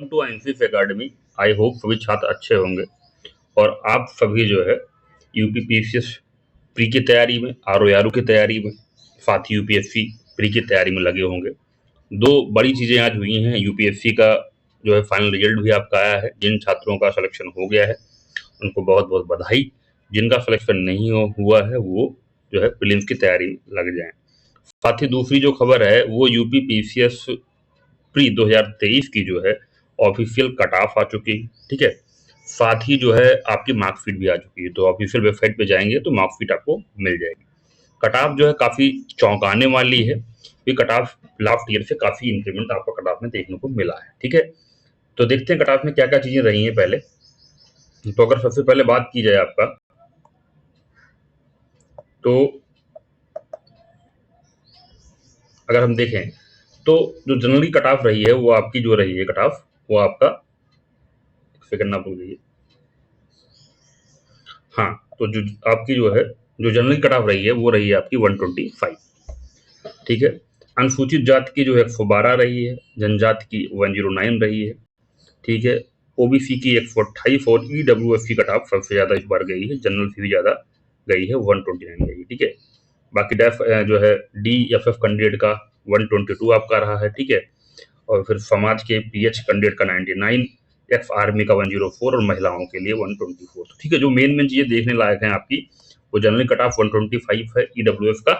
To NCF academy. I hope सभी छात्र अच्छे होंगे और आप सभी जो है यूपीपीसीएस प्री की तैयारी में, आरओ की तैयारी में, साथ ही यूपीएससी प्री की तैयारी में लगे होंगे। दो बड़ी चीजें आज हुई हैं। यूपीएससी का जो है फाइनल रिजल्ट भी आपका आया है। जिन छात्रों का सिलेक्शन हो गया है उनको बहुत बहुत बधाई। जिनका सिलेक्शन नहीं हुआ है वो जो है प्रीलिम्स की तैयारी में लग जाएं। साथ ही दूसरी जो खबर है वो यूपीपीसीएस प्री 2023 की जो है ऑफिशियल कट ऑफ आ चुकी है। ठीक है, साथ ही जो है आपकी मार्कशीट भी आ चुकी है। तो ऑफिशियल वेबसाइट पे जाएंगे तो मार्कशीट आपको मिल जाएगी। कट ऑफ जो है काफी चौंकाने वाली है। ये कट ऑफ लास्ट ईयर से काफी इंक्रीमेंट आपको कट ऑफ में देखने को मिला है। ठीक है, तो देखते हैं कट ऑफ में क्या क्या चीजें रही हैं। पहले तो अगर सबसे पहले बात की जाए आपका, तो अगर हम देखें तो जो जनरली कट ऑफ रही है वो आपकी जो रही है कट ऑफ, वो आपका सेकंड आप बोलिए। हाँ, तो जो आपकी जो है जो जनरली कट ऑफ रही है वो रही है आपकी 125। ठीक है, अनुसूचित जाति की जो है 112 रही है, जनजाति की 109 रही है। ठीक है, ओबीसी की 128 और ईडब्ल्यूएस की कट ऑफ सबसे ज्यादा इस बार गई है। जनरल से भी ज्यादा गई है, 129 गई है। ठीक है, बाकी डेफ जो है डी एफ एफ कैंडिडेट का 122 आपका रहा है। ठीक है, और फिर समाज के पीएच कैंडिडेट का 99, एक्स आर्मी का 104 और महिलाओं के लिए 124। तो ठीक है, जो मेन मेन चीजें देखने लायक हैं आपकी, वो जनरल कट ऑफ 125 है, ईडब्ल्यूएस का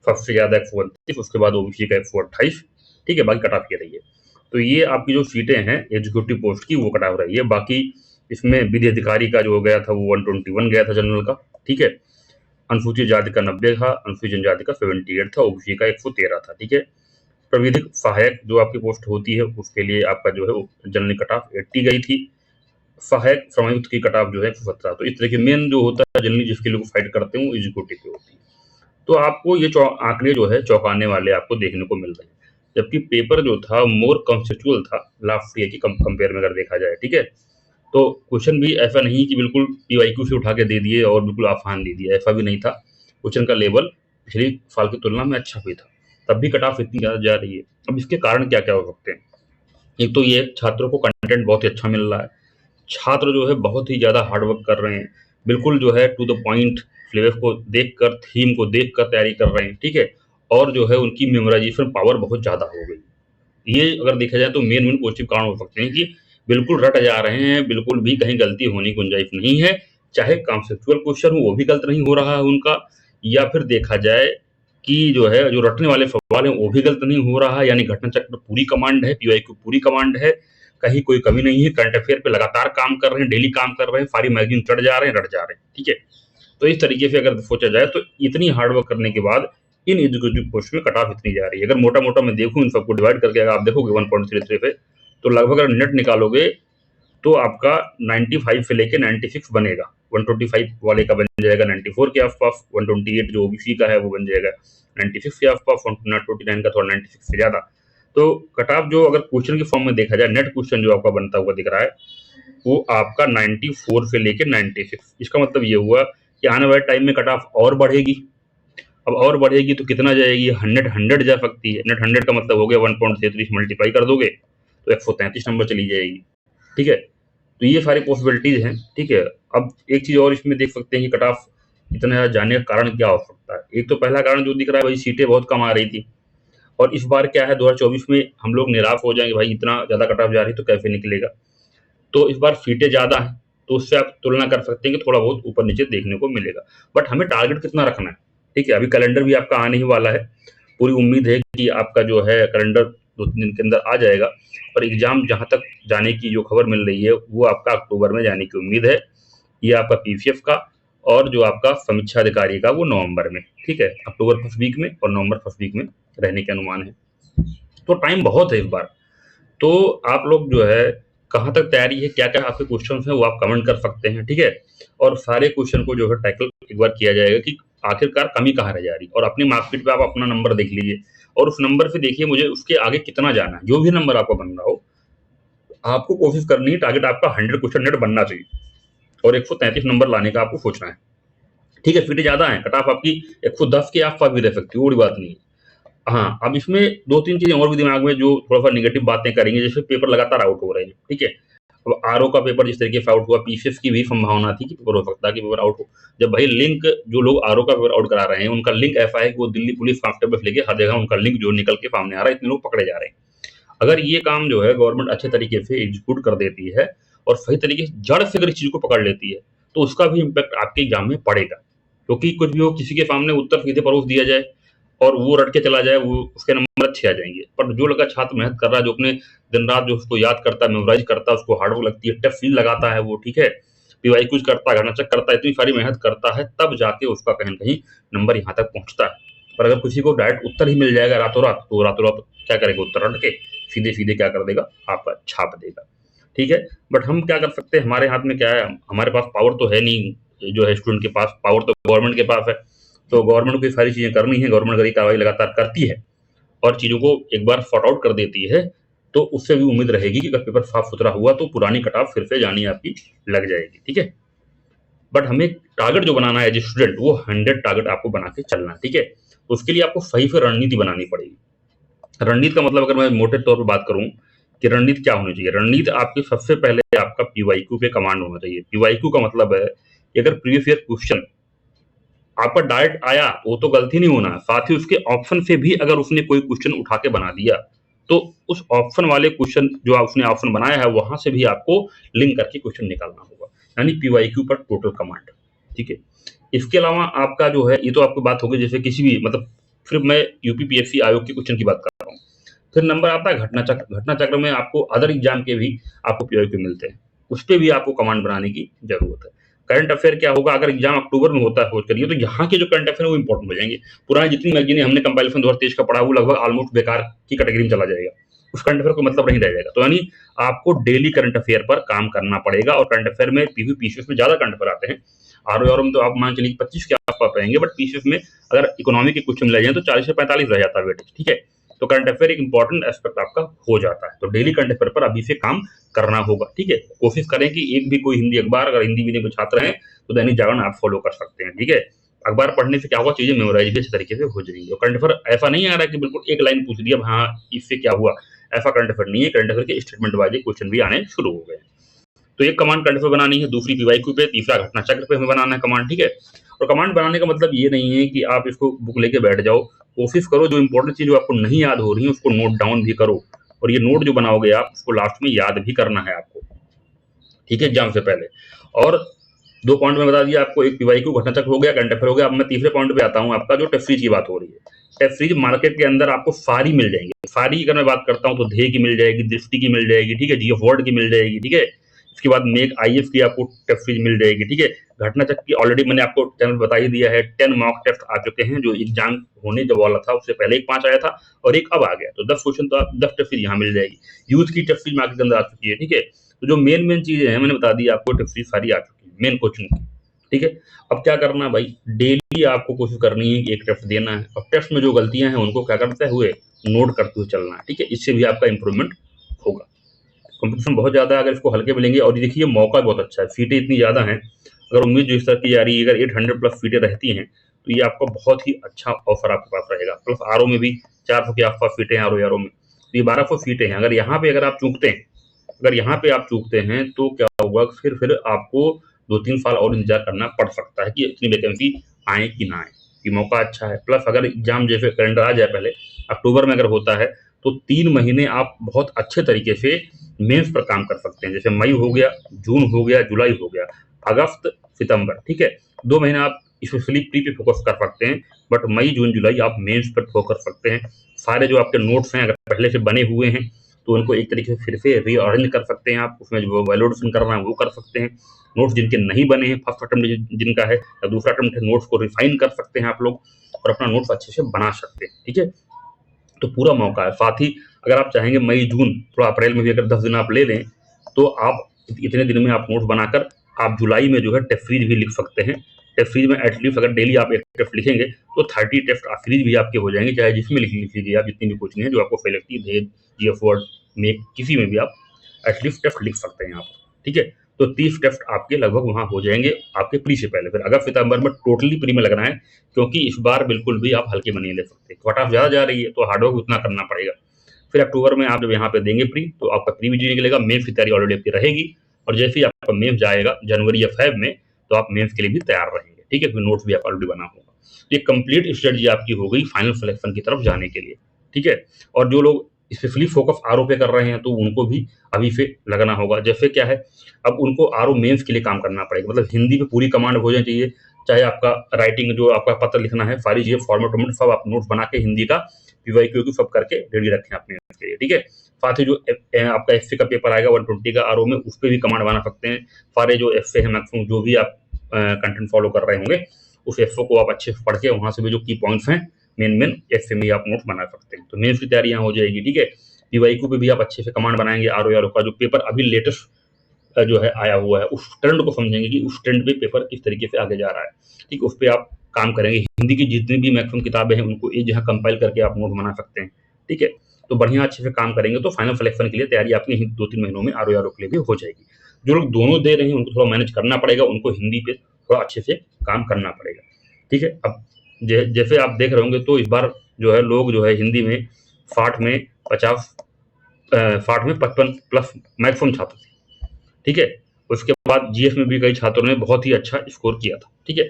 सबसे ज्यादा 129, उसके बाद ओबीसी का 128। ठीक है, बाकी कट ऑफ ये रही है। तो ये आपकी जो सीटें हैं एग्जीक्यूटिव पोस्ट की वो कट ऑफ रही है। बाकी इसमें विधि अधिकारी का जो गया था वो 121 गया था जनरल का। ठीक है, अनुसूचित जाति का 90 था, अनुसूचित जनजाति का 78 था, ओबीसी का 113 था। ठीक है, प्रविधिक सहायक जो आपकी पोस्ट होती है उसके लिए आपका जो है जनरल कट ऑफ 80 गई थी। सहायक समायुक्त की कट ऑफ जो है 117। तो इस तरह के मेन जो होता है जनरली जिसके लिए फाइट करते हैं वो एग्जीक्यूटिव पे होती है। तो आपको ये आंकड़े जो है चौंकाने वाले आपको देखने को मिल रहे हैं। जबकि पेपर जो था मोर कंसेप्चुअल था लास्ट ईयर की कंपेयर में अगर देखा जाए। ठीक है, तो क्वेश्चन भी ऐसा नहीं कि बिल्कुल पीवाईक्यू से उठा के दे दिए और बिल्कुल आसान दे दिया, ऐसा भी नहीं था। क्वेश्चन का लेवल पिछले साल की तुलना में अच्छा भी था, तब भी कट ऑफ इतनी ज्यादा जा रही है। अब इसके कारण क्या क्या हो सकते हैं? एक तो ये छात्रों को कंटेंट बहुत ही अच्छा मिल रहा है। छात्र जो है बहुत ही ज्यादा हार्डवर्क कर रहे हैं, बिल्कुल जो है टू द पॉइंट सिलेबस को देखकर, थीम को देखकर तैयारी कर रहे हैं। ठीक है, और जो है उनकी मेमोराइजेशन पावर बहुत ज्यादा हो गई। ये अगर देखा जाए तो मेन मेन पॉजिटिव कारण हो सकते हैं कि बिल्कुल रट जा रहे हैं, बिल्कुल भी कहीं गलती होने की गुंजाइश नहीं है। चाहे कॉन्सेप्चुअल क्वेश्चन हो वो भी गलत नहीं हो रहा है उनका, या फिर देखा जाए कि जो है जो रटने वाले सवाल हैं वो भी गलत नहीं हो रहा है। यानी घटना चक्र पूरी कमांड है, पीवाईक्यू पूरी कमांड है, कहीं कोई कमी नहीं है। करंट अफेयर पे लगातार काम कर रहे हैं, डेली काम कर रहे हैं, सारी मैगजीन चढ़ जा रहे हैं, रट जा रहे हैं। ठीक है, तो इस तरीके से अगर सोचा जाए तो इतनी हार्डवर्क करने के बाद इन एग्जीक्यूटिव पोस्ट में कट ऑफ इतनी जा रही है। अगर मोटा मोटा मैं देखूं इन सबको डिवाइड करके अगर आप देखोगे 1.33 पे, तो लगभग अगर नेट निकालोगे तो आपका 95 से लेके 96 बनेगा। 125 वाले का बन जाएगा 94 के आसपास, 128 जो ओबीसी का है वो बन जाएगा 96 के आसपास, 129 का थोड़ा 96 से ज्यादा। तो कट ऑफ जो अगर क्वेश्चन के फॉर्म में देखा जाए, नेट क्वेश्चन जो आपका बनता हुआ दिख रहा है वो आपका 94 से लेके 96। इसका मतलब ये हुआ कि आने वाले टाइम में कट ऑफ और बढ़ेगी। अब और बढ़ेगी तो कितना जाएगी? 100 जा सकती है। 100 का मतलब हो गया 1.33 मल्टीप्लाई कर दोगे तो 133 नंबर चली जाएगी। ठीक है, तो ये सारी पॉसिबिलिटीज हैं। ठीक है, अब एक चीज और इसमें देख सकते हैं कि कट ऑफ इतना ज्यादा जाने का कारण क्या हो सकता है। एक तो पहला कारण जो दिख रहा है भाई, सीटें बहुत कम आ रही थी, और इस बार क्या है 2024 में हम लोग निराश हो जाएंगे भाई इतना ज्यादा कट ऑफ जा रही तो कैसे निकलेगा। तो इस बार सीटें ज्यादा है तो उससे आप तुलना कर सकते हैं कि थोड़ा बहुत ऊपर नीचे देखने को मिलेगा। बट हमें टारगेट कितना रखना है? ठीक है, अभी कैलेंडर भी आपका आने ही वाला है। पूरी उम्मीद है कि आपका जो है कैलेंडर 2-3 दिन के अंदर आ जाएगा, और एग्जाम जहां तक जाने की जो खबर मिल रही है वो आपका अक्टूबर में जाने की उम्मीद है। ये आपका पीसीएफ का, और जो आपका समीक्षा अधिकारी का वो नवंबर में। ठीक है, अक्टूबर फर्स्ट वीक में और नवंबर फर्स्ट वीक में रहने के अनुमान है। तो टाइम बहुत है इस बार। तो आप लोग जो है कहाँ तक तैयारी है, क्या क्या आपके क्वेश्चन हैं वो आप कमेंट कर सकते हैं। ठीक है, और सारे क्वेश्चन को जो है टैकल एक बार किया जाएगा कि आखिरकार कमी कहाँ रह जा रही। और अपनी मार्कशीट पे आप अपना नंबर देख लीजिए, और उस नंबर से देखिए मुझे उसके आगे कितना जाना है। जो भी नंबर आपको बन रहा हो, आपको कोशिश करनी है टारगेट आपका 100 क्वेश्चन नेट बनना चाहिए, और 133 नंबर लाने का आपको सोचना है। ठीक है, सीटें ज्यादा है, कट ऑफ आपकी 110 के आसपास भी रह सकती है, वो बड़ी बात नहीं है। हाँ, अब इसमें 2-3 चीज़ें और भी दिमाग में जो थोड़ा-सा नेगेटिव बातें करेंगे, जैसे पेपर लगातार आउट हो रहे हैं, ठीक है? अब आरओ का पेपर जिस तरीके से आउट हुआ, पीसीएस की भी संभावना थी कि पेपर हो सकता है कि पेपर आउट हो। जब भाई लिंक जो लोग आरओ का पेपर आउट करा रहे हैं, उनका लिंक ऐसा है कि वो दिल्ली पुलिस कांस्टेबल से लेके हर जगह उनका लिंक जो निकल के सामने आ रहा है, इतने लोग पकड़े जा रहे हैं। अगर ये काम जो है गवर्नमेंट अच्छे तरीके से एग्जीक्यूट कर देती है और सही तरीके से जड़ से अगर इस चीज़ को पकड़ लेती है, तो उसका भी इम्पैक्ट आपके एग्ज़ाम में पड़ेगा। क्योंकि कुछ भी हो, किसी के सामने उत्तर सीधे परोस दिया जाए और वो रट के चला जाए, वो उसके नंबर अच्छे आ जाएँगे। पर जो लड़का छात्र मेहनत कर रहा है, जो अपने दिन-रात जो उसको याद करता है, मेमोराइज़ करता है, उसको हार्ड वर्क लगती है, टफ फील लगाता है वो, ठीक है? पीवाईक्यूज़ करता है, घटना चेक करता है, इतनी सारी मेहनत करता है, तब जाके उसका कहीं न कहीं नंबर यहाँ तक पहुँचता है। पर अगर किसी को डायरेक्ट उत्तर ही मिल जाएगा रातों-रात, तो वो रातों-रात क्या करेगा, उत्तर रट के सीधे-सीधे क्या कर देगा, आपका छाप देगा। ठीक है? बट हम क्या कर सकते हैं, हमारे हाथ में क्या है, हमारे पास पावर तो है नहीं, जो है स्टूडेंट के पास, पावर तो गवर्नमेंट के पास है। तो गवर्नमेंट को ये सारी चीज़ें करनी है, गवर्नमेंट अगर ये कार्रवाई लगातार करती है और चीज़ों को एक बार सॉर्ट आउट कर देती है, तो उससे भी उम्मीद रहेगी कि अगर पेपर साफ-सुथरा हुआ तो पुरानी कट-ऑफ फिर से जानी आपकी लग जाएगी। ठीक है? बट हमें टारगेट जो बनाना है एज़ ए स्टूडेंट, वो 100 टारगेट आपको बना के चलना है। ठीक है? तो उसके लिए आपको सही से रणनीति बनानी पड़ेगी। रणनीति का मतलब अगर मैं मोटे तौर पे बात करूँ कि रणनीति क्या होनी चाहिए? रणनीति आपकी सबसे पहले आपका पीवाईक्यू पे कमांड होना चाहिए। पीवाईक्यू का मतलब है कि अगर प्रीवियस ईयर क्वेश्चन आपका डायरेक्ट आया, वो तो गलती नहीं होना है, साथ ही उसके ऑप्शन से भी अगर उसने कोई क्वेश्चन उठा के बना दिया, तो उस ऑप्शन वाले क्वेश्चन जो उसने ऑप्शन बनाया है, वहाँ से भी आपको लिंक करके क्वेश्चन निकालना होगा। यानी पीवाईक्यू पर टोटल कमांड, ठीक है? इसके अलावा आपका जो है, ये तो आपकी बात हो गई जैसे किसी भी मतलब सिर्फ मैं यूपीपीएससी आयोग के क्वेश्चन की बात कर रहा हूँ। फिर नंबर आता है घटना चक्र। घटना चक्र में आपको अदर एग्जाम के भी आपको पीवाईक्यू मिलते हैं। उस पे भी आपको कमांड बनाने की ज़रूरत है। करंट अफेयर क्या होगा, अगर एग्जाम अक्टूबर में होता है खोज करिए, तो यहाँ के जो करंट अफेयर है वो इंपॉर्टेंट हो जाएंगे। पुरानी जितनी मैगजीनें हमने कंपाइलेशन 2023 का पढ़ा, वो लगभग ऑलमोस्ट बेकार की कैटेगरी में चला जाएगा। उस करंट अफेयर को मतलब नहीं रह जाएगा। तो यानी आपको डेली करंट अफेयर पर काम करना पड़ेगा और करंट अफेयर में पीवी पीसीएस में ज़्यादा करंट अफेयर आते हैं। आरओ में तो आप मान चलिए 25 के आसपास रहेंगे, बट पीसीएस में अगर इकोनॉमी के क्वेश्चन मिला जाए तो 40 से 45 रह जाता है वेटेज। ठीक है? तो करंट अफेयर एक इंपॉर्टेंट एस्पेक्ट आपका हो जाता है। तो डेली करंट अफेयर पर अभी से काम करना होगा। ठीक है? कोशिश करें कि एक भी कोई हिंदी अखबार, अगर हिंदी मीडियम के छात्र हैं, तो दैनिक जागरण आप फॉलो कर सकते हैं। ठीक है? अखबार पढ़ने से क्या होगा, चीजें मेमोराइज भी अच्छे तरीके से हो जाएंगी। और करंट अफेयर ऐसा नहीं आ रहा है कि बिल्कुल एक लाइन पूछ दिया, हाँ इससे क्या हुआ, ऐसा करंट अफेयर नहीं है। करंट अफेयर के स्टेटमेंट वाइज क्वेश्चन भी आने शुरू हो गए। तो एक कमांड करंट अफेयर बनानी है, दूसरी पीवाईक्यू पे, तीसरा घटना चक्र पे हमें बनाना है कमांड। ठीक है? और कमांड बनाने का मतलब ये नहीं है कि आप इसको बुक लेके बैठ जाओ। कोशिश करो जो इंपॉर्टेंट चीज आपको नहीं याद हो रही है उसको नोट डाउन भी करो, और ये नोट जो बनाओगे आप, उसको लास्ट में याद भी करना है आपको। ठीक है? एग्जाम से पहले। और 2 पॉइंट में बता दिया आपको, एक पीवाईक्यू घटना चक्र हो गया, करंट अफेयर हो गया। अब मैं तीसरे पॉइंट पे आता हूँ, आपका जो टेस्ट सीरीज की बात हो रही है। टेस्ट सीरीज मार्केट के अंदर आपको सारी मिल जाएंगी। सारी अगर मैं बात करता हूँ तो ध्येय की मिल जाएगी, दृष्टि की मिल जाएगी, ठीक है, जीएफ वर्ड की मिल जाएगी, ठीक है। इसके बाद मेक आईएएस की आपको टेस्ट सीरीज मिल जाएगी, ठीक है। घटना चक्र की ऑलरेडी मैंने आपको चैनल बता ही दिया है, 10 मॉक टेस्ट आ चुके हैं, जो एग्जाम होने जब वाला था उससे पहले एक 5 आया था और एक अब आ गया, तो 10 क्वेश्चन तो आप 10 टेस्ट सीरीज यहाँ मिल जाएगी। यूथ की टेस्ट सीरीज मार्केट के अंदर आ चुकी है, ठीक है। तो जो मेन चीजें हैं मैंने बता दी आपको, टेस्ट सीरीज सारी आ चुकी है मेन क्वेश्चन की। ठीक है? अब क्या करना है भाई, डेली आपको कोशिश करनी है कि एक टेस्ट देना है, और टेस्ट में जो गलतियां हैं उनको क्या करते हुए नोट करते हुए चलना है। ठीक है? इससे भी आपका इंप्रूवमेंट होगा। कंपटीशन बहुत ज्यादा है, अगर इसको हल्के में लेंगे, और देखिए मौका बहुत अच्छा है, सीटें इतनी ज्यादा हैं, अगर उम्मीद जो इस तरह की जा रही है, अगर 800 प्लस सीटें रहती हैं, तो ये आपका बहुत ही अच्छा ऑफर आपके पास रहेगा। प्लस आरओ में भी 400 के आसपास सीटें हैं, आरओ में तो ये 1200 सीटें हैं। अगर यहाँ पे अगर आप चूकते हैं, अगर यहाँ पे आप चूकते हैं, तो क्या होगा, फिर आपको 2-3 साल और इंतजार करना पड़ सकता है कि इतनी वैकेंसी आए कि ना आए। ये मौका अच्छा है। प्लस अगर एग्जाम जैसे कैलेंडर आ जाए पहले अक्टूबर में अगर होता है, तो 3 महीने आप बहुत अच्छे तरीके से मेंस पर काम कर सकते हैं। जैसे मई हो गया, जून हो गया, जुलाई हो गया, अगस्त, सितंबर, ठीक है। 2 महीने आप स्पेशली प्री पे फोकस कर सकते हैं, बट मई, जून, जुलाई आप मेंस पर फोकस कर सकते हैं। सारे जो आपके नोट्स हैं अगर पहले से बने हुए हैं, तो उनको एक तरीके से फिर से रीअरेंज कर सकते हैं आप, उसमें जो वैलिडेशन करना है वो कर सकते हैं। नोट्स जिनके नहीं बने हैं, फर्स्ट अटेम्प्ट जिनका है या दूसरा अटेम्प्ट है, नोट्स को रिफाइन कर सकते हैं आप लोग और अपना नोट्स अच्छे से बना सकते हैं। ठीक है? तो पूरा मौका है। साथ ही अगर आप चाहेंगे मई, जून, थोड़ा अप्रैल में भी अगर 10 दिन आप ले लें, तो आप इतने दिन में आप नोट्स बनाकर आप जुलाई में जो है टेस्ट सीरीज भी लिख सकते हैं। टेस्ट सीरीज में एटलीस्ट अगर डेली आप एक टेस्ट लिखेंगे, तो 30 टेस्ट सीरीज भी आपके हो जाएंगे, चाहे जिसमें लिख लीजिए आप, जितनी भी कोचिंग है जो आपको सही लगती है, भेद, जीएफ वर्ड, मेक, किसी में भी आप एटलीस्ट टेस्ट लिख सकते हैं आप। ठीक है? तो 30 टेस्ट आपके लगभग वहाँ हो जाएँगे आपके प्री से पहले। फिर अगस्त सितंबर में टोटली प्री में लगना है, क्योंकि इस बार बिल्कुल भी आप हल्के में नहीं ले सकते। कट ऑफ ज़्यादा जा रही है, तो हार्ड वर्क उतना करना पड़ेगा। फिर अक्टूबर में आप जब यहाँ पे देंगे प्री, तो आपका प्री भी निकलेगा, मेंस की तैयारी ऑलरेडी आपकी रहेगी, और जैसे ही आपका मेंस जाएगा जनवरी या फ़ेब में, तो आप मेंस के लिए भी तैयार रहेंगे, ठीक है? फिर नोट्स भी आपका ऑलरेडी बना होगा। ये कंप्लीट स्ट्रेटजी आपकी हो गई फाइनल सिलेक्शन की तरफ जाने के लिए, ठीक है? और जो लोग स्पेशली फोकस आरओ पे कर रहे हैं, तो उनको भी अभी से लगना होगा। जैसे क्या है, अब उनको आरओ मेंस के लिए काम करना पड़ेगा, मतलब हिंदी पे पूरी कमांड हो जानी चाहिए। चाहे आपका राइटिंग जो आपका पत्र लिखना है, सारी चीज़ें फॉर्मेट सब आप नोट्स बना के हिंदी का पीवाईक्यू सब करके रेडी रखें अपने लिए, ठीक है? साथ ही जो आपका एफए का पेपर आएगा 120 का आरओ में, उस पे भी कमांड बना सकते हैं। सारे जो एफए है मैक्सिमम जो भी आप कंटेंट फॉलो कर रहे होंगे, उस एफओ को आप अच्छे से पढ़ के वहाँ से भी जो की पॉइंट्स हैं मेन एफए में आप नोट्स बना सकते हैं। तो मेंस की तैयारी यहाँ हो जाएगी, ठीक है? पीवाईक्यू पे भी आप अच्छे से कमांड बनाएंगे। आरओ का जो पेपर अभी लेटेस्ट जो है आया हुआ है, उस ट्रेंड को समझेंगे कि उस ट्रेंड पे पेपर किस तरीके से आगे जा रहा है, ठीक है? उस पे आप काम करेंगे। हिंदी की जितनी भी मैक्सिमम किताबें हैं, उनको एक जगह कंपाइल करके आप नोट बना सकते हैं, ठीक है? तो बढ़िया अच्छे से काम करेंगे, तो फाइनल सिलेक्शन के लिए तैयारी आपकी 2-3 महीनों में आरओ के लिए भी हो जाएगी। जो लोग दोनों दे रहे हैं, उनको थोड़ा मैनेज करना पड़ेगा, उनको हिंदी पे थोड़ा अच्छे से काम करना पड़ेगा, ठीक है? अब जैसे आप देख रहे होंगे, तो इस बार जो है लोग जो है हिंदी में 60 में 50 60 में 55 प्लस मैक्सिमम छात्र थे, ठीक है? उसके बाद जीएस में भी कई छात्रों ने बहुत ही अच्छा स्कोर किया था, ठीक है?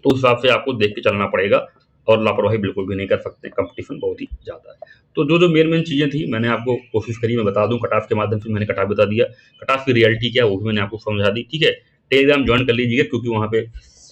तो उस हिसाब से आपको देख के चलना पड़ेगा, और लापरवाही बिल्कुल भी नहीं कर सकते, कंपटीशन बहुत ही ज़्यादा है। तो जो मेन चीज़ें थी, मैंने आपको कोशिश करी मैं बता दूँ, कट ऑफ के माध्यम से मैंने कट ऑफ बता दिया। कट ऑफ की रियलिटी क्या है, वो भी मैंने आपको समझा दी, ठीक है? टेलीग्राम जॉइन कर लीजिएगा, क्योंकि वहाँ पे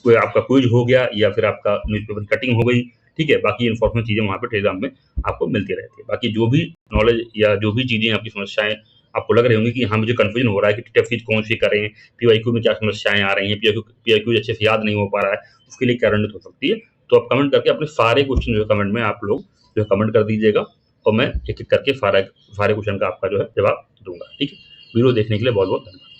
कोई आपका क्विज हो गया या फिर आपका न्यूज़पेपर की कटिंग हो गई, ठीक है? बाकी इन्फॉर्मेशन चीज़ें वहाँ पे टेलीग्राम में आपको मिलती रहती है। बाकी जो भी नॉलेज या जो भी चीज़ें आपकी समस्याएँ आपको लग रही होंगी कि हाँ, मुझे कन्फ्यूजन हो रहा है कि टेस्ट सीरीज कौन-सी करें, पीवाईक्यू में क्या समस्याएँ आ रही हैं, पीवाईक्यू अच्छे से याद नहीं हो पा रहा है, उसके लिए क्या रणनीति हो सकती है, तो आप कमेंट करके अपने सारे क्वेश्चन जो है कमेंट में आप लोग जो है कमेंट कर दीजिएगा, और मैं एक-एक करके सारे क्वेश्चन का आपका जो है जवाब दूँगा, ठीक है? वीडियो देखने के लिए बहुत-बहुत धन्यवाद।